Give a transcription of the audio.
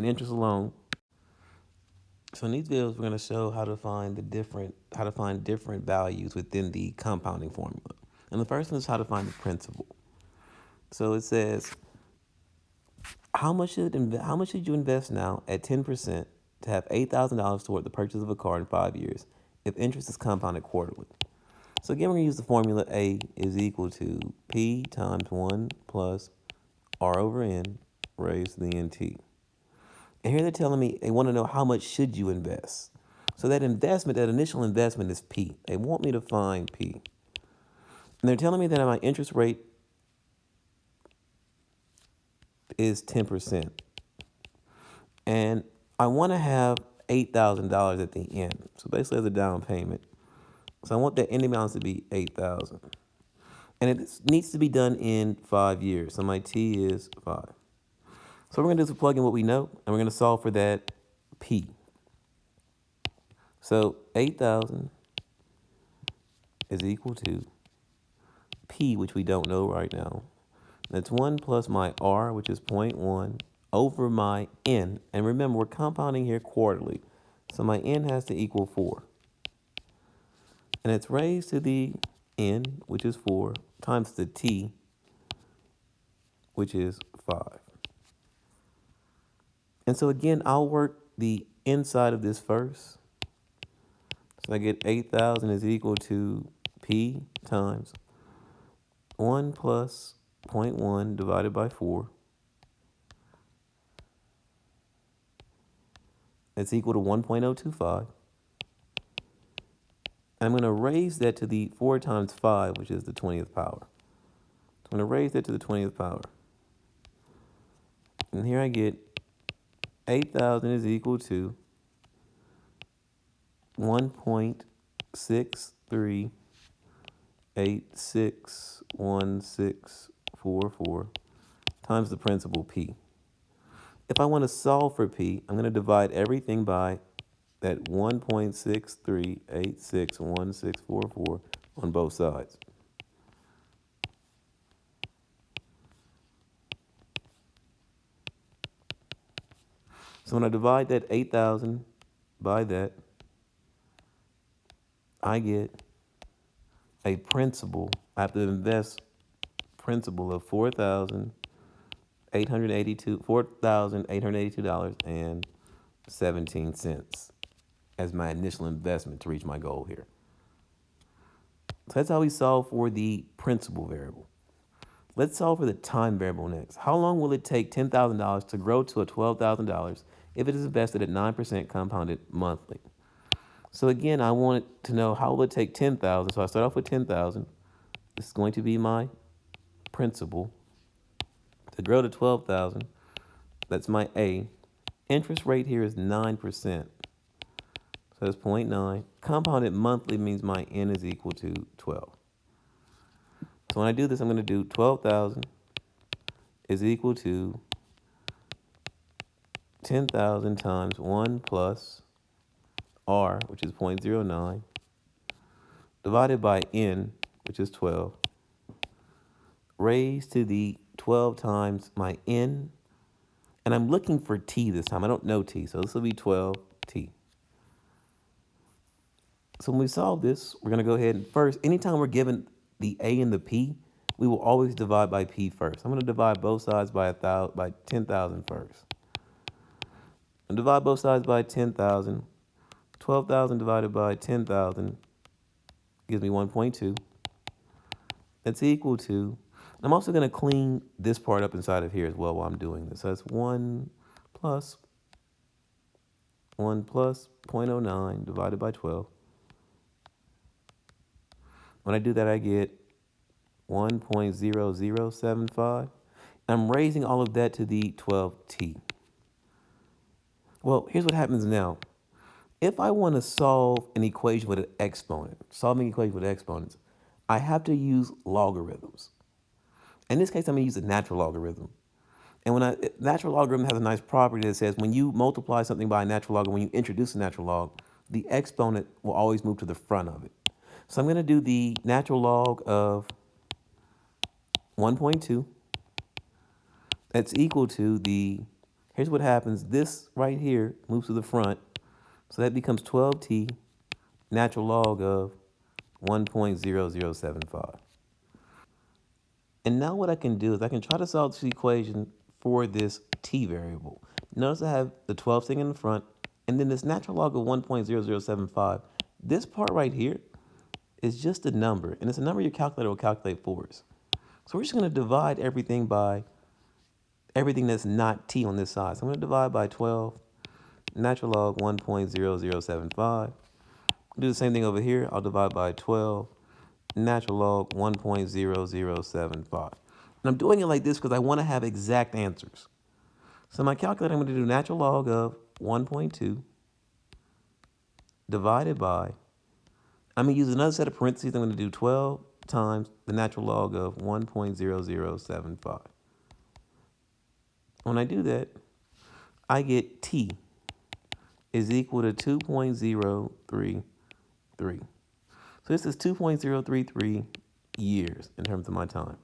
and interest alone. So in these videos, we're going to show how to find different values within the compounding formula. And the first one is how to find the principal. So it says, how much should you invest now at 10% to have $8,000 toward the purchase of a car in 5 years if interest is compounded quarterly? So again, we're going to use the formula A is equal to P times 1 plus R over N raised to the NT. And here they're telling me they want to know how much should you invest. So that initial investment is P. They want me to find P. And they're telling me that my interest rate is 10%. And I want to have $8,000 at the end. So basically as a down payment. So I want that ending balance to be 8,000. And it needs to be done in 5 years. So my T is 5. So we're going to do is plug in what we know, and we're going to solve for that P. So 8,000 is equal to P, which we don't know right now. That's 1 plus my R, which is 0.1, over my N. And remember, we're compounding here quarterly. So my N has to equal 4. And it's raised to the N, which is 4, times the T, which is 5. And so again, I'll work the inside of this first. So I get 8,000 is equal to P times 1 plus 0.1 divided by 4. That's equal to 1.025. I'm going to raise that to the 4 times 5, which is the 20th power. So I'm going to raise that to the 20th power. And here I get 8,000 is equal to 1.63861644 times the principal P. If I want to solve for P, I'm going to divide everything by that 1.63861644 on both sides. So when I divide that 8,000 by that, I get a principal. I have to invest principal of $4,882.17 as my initial investment to reach my goal here. So that's how we solve for the principal variable. Let's solve for the time variable next. How long will it take $10,000 to grow to a $12,000 if it is invested at 9% compounded monthly? So again, I want to know how will it take 10,000. So I start off with 10,000. This is going to be my principal. To grow to 12,000, that's my A. Interest rate here is 9%. So that's 0.9. Compounded monthly means my N is equal to 12. So when I do this, I'm going to do 12,000 is equal to 10,000 times 1 plus R, which is 0.09, divided by N, which is 12, raised to the 12 times my N. And I'm looking for T this time. I don't know T, so this will be 12T. So when we solve this, we're going to go ahead and first, anytime we're given the A and the P, we will always divide by P first. I'm going to divide both sides by 10,000 first. And divide both sides by 10,000. 12,000 divided by 10,000 gives me 1.2. That's equal to, I'm also going to clean this part up inside of here as well while I'm doing this. So that's 1 plus 0.09 divided by 12. When I do that, I get 1.0075. I'm raising all of that to the 12T. Well, here's what happens now. If I want to solve an equation with an exponent, solving equations with exponents, I have to use logarithms. In this case, I'm going to use a natural logarithm. And natural logarithm has a nice property that says when you multiply something by a natural log, or when you introduce a natural log, the exponent will always move to the front of it. So I'm going to do the natural log of 1.2. That's equal to the Here's what happens. This right here moves to the front. So that becomes 12t natural log of 1.0075. And now what I can do is I can try to solve this equation for this t variable. Notice I have the 12 thing in the front, and then this natural log of 1.0075. This part right here is just a number, and it's a number your calculator will calculate for us. So we're just going to divide everything by everything that's not t on this side. So I'm going to divide by 12, natural log 1.0075. Do the same thing over here. I'll divide by 12, natural log 1.0075. And I'm doing it like this because I want to have exact answers. So my calculator, I'm going to do natural log of 1.2 divided by, I'm going to use another set of parentheses. I'm going to do 12 times the natural log of 1.0075. When I do that, I get t is equal to 2.033. So this is 2.033 years in terms of my time.